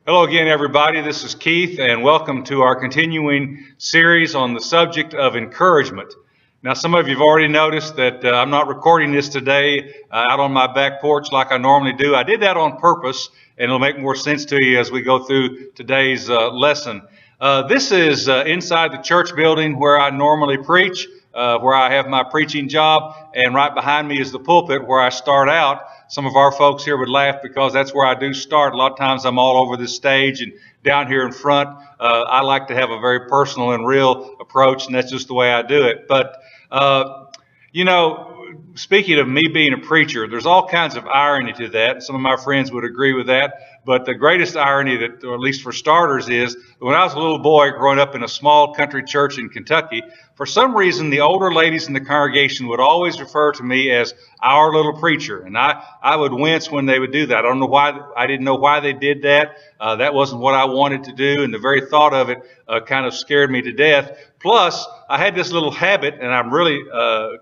Hello again, everybody. This is Keith, and welcome to our continuing series on the subject of encouragement. Now, some of you have already noticed that I'm not recording this today out on my back porch like I normally do. I did that on purpose, and it'll make more sense to you as we go through today's lesson. This is inside the church building where I normally preach, where I have my preaching job, and right behind me is the pulpit where I start out. Some of our folks here would laugh because that's where I do start. A lot of times I'm all over this stage and down here in front. I like to have a very personal and real approach, and that's just the way I do it. But, speaking of me being a preacher, there's all kinds of irony to that. Some of my friends would agree with that. But the greatest irony, that, or at least for starters, is when I was a little boy growing up in a small country church in Kentucky, for some reason the older ladies in the congregation would always refer to me as our little preacher. And I would wince when they would do that. I don't know why. I didn't know why they did that. That wasn't what I wanted to do. And the very thought of it kind of scared me to death. Plus, I had this little habit, and I'm really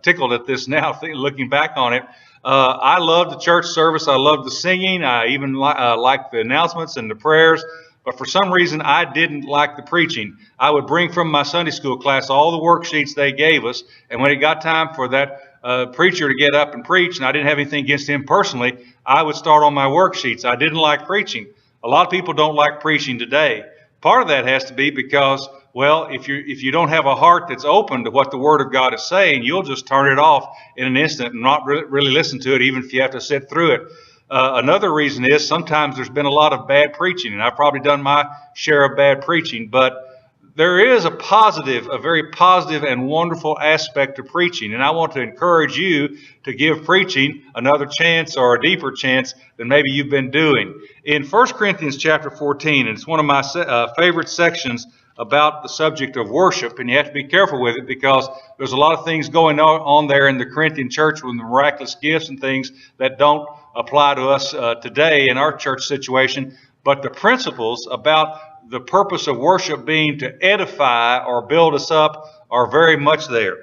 tickled at this now, looking back on it. I loved the church service. I loved the singing. I even liked the announcements and the prayers. But for some reason, I didn't like the preaching. I would bring from my Sunday school class all the worksheets they gave us. And when it got time for that preacher to get up and preach, and I didn't have anything against him personally, I would start on my worksheets. I didn't like preaching. A lot of people don't like preaching today. Part of that has to be because, well, if you don't have a heart that's open to what the Word of God is saying, you'll just turn it off in an instant and not really listen to it, even if you have to sit through it. Another reason is sometimes there's been a lot of bad preaching, and I've probably done my share of bad preaching, but there is a very positive and wonderful aspect to preaching, and I want to encourage you to give preaching another chance or a deeper chance than maybe you've been doing. In 1 Corinthians chapter 14, and it's one of my favorite sections about the subject of worship, and you have to be careful with it because there's a lot of things going on there in the Corinthian church with the miraculous gifts and things that don't apply to us today in our church situation. But the principles about the purpose of worship being to edify or build us up are very much there.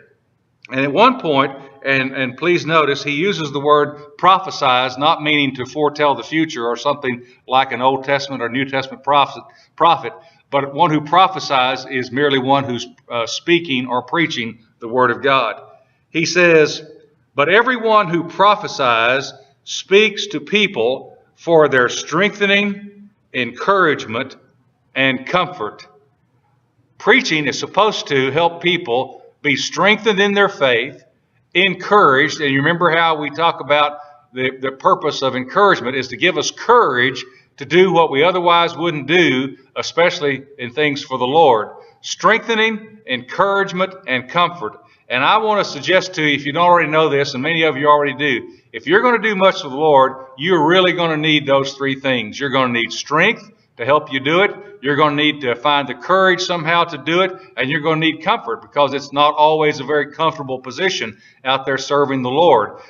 And at one point, and please notice, he uses the word prophesies, not meaning to foretell the future or something like an Old Testament or New Testament prophet, but one who prophesies is merely one who's speaking or preaching the Word of God. He says, but everyone who prophesies speaks to people for their strengthening, encouragement, and comfort. Preaching is supposed to help people be strengthened in their faith, encouraged, and you remember how we talk about the purpose of encouragement is to give us courage to do what we otherwise wouldn't do, especially in things for the Lord. Strengthening, encouragement, and comfort. And I want to suggest to you, if you don't already know this, and many of you already do, if you're going to do much for the Lord, you're really going to need those three things. You're going to need strength to help you do it. You're going to need to find the courage somehow to do it. And you're going to need comfort because it's not always a very comfortable position out there serving the Lord.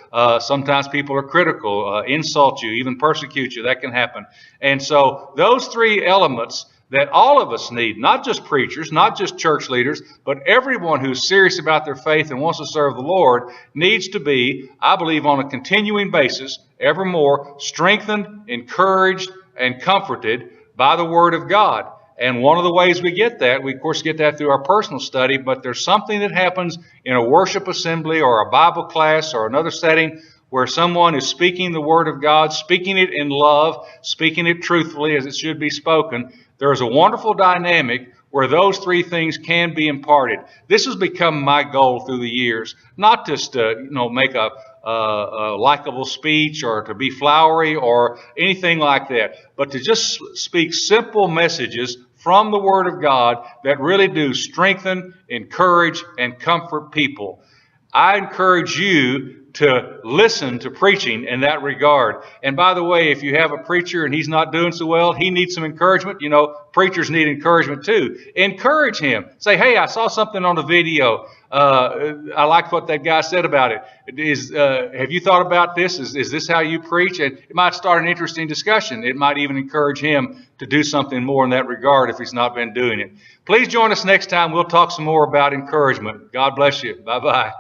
Sometimes people are critical, insult you, even persecute you. That can happen. And so those three elements that all of us need, not just preachers, not just church leaders, but everyone who's serious about their faith and wants to serve the Lord needs to be, I believe, on a continuing basis, ever more strengthened, encouraged, and comforted by the Word of God. And one of the ways we get that, we of course get that through our personal study, but there's something that happens in a worship assembly or a Bible class or another setting where someone is speaking the Word of God, speaking it in love, speaking it truthfully as it should be spoken. There is a wonderful dynamic where those three things can be imparted. This has become my goal through the years, not just to make a likable speech or to be flowery or anything like that, but to just speak simple messages from the Word of God that really do strengthen, encourage, and comfort people. I encourage you to listen to preaching in that regard. And by the way, if you have a preacher and he's not doing so well, he needs some encouragement. Preachers need encouragement too. Encourage him. Say, hey, I saw something on the video. I liked what that guy said about it. Have you thought about this? Is this how you preach? And it might start an interesting discussion. It might even encourage him to do something more in that regard if he's not been doing it. Please join us next time. We'll talk some more about encouragement. God bless you. Bye-bye.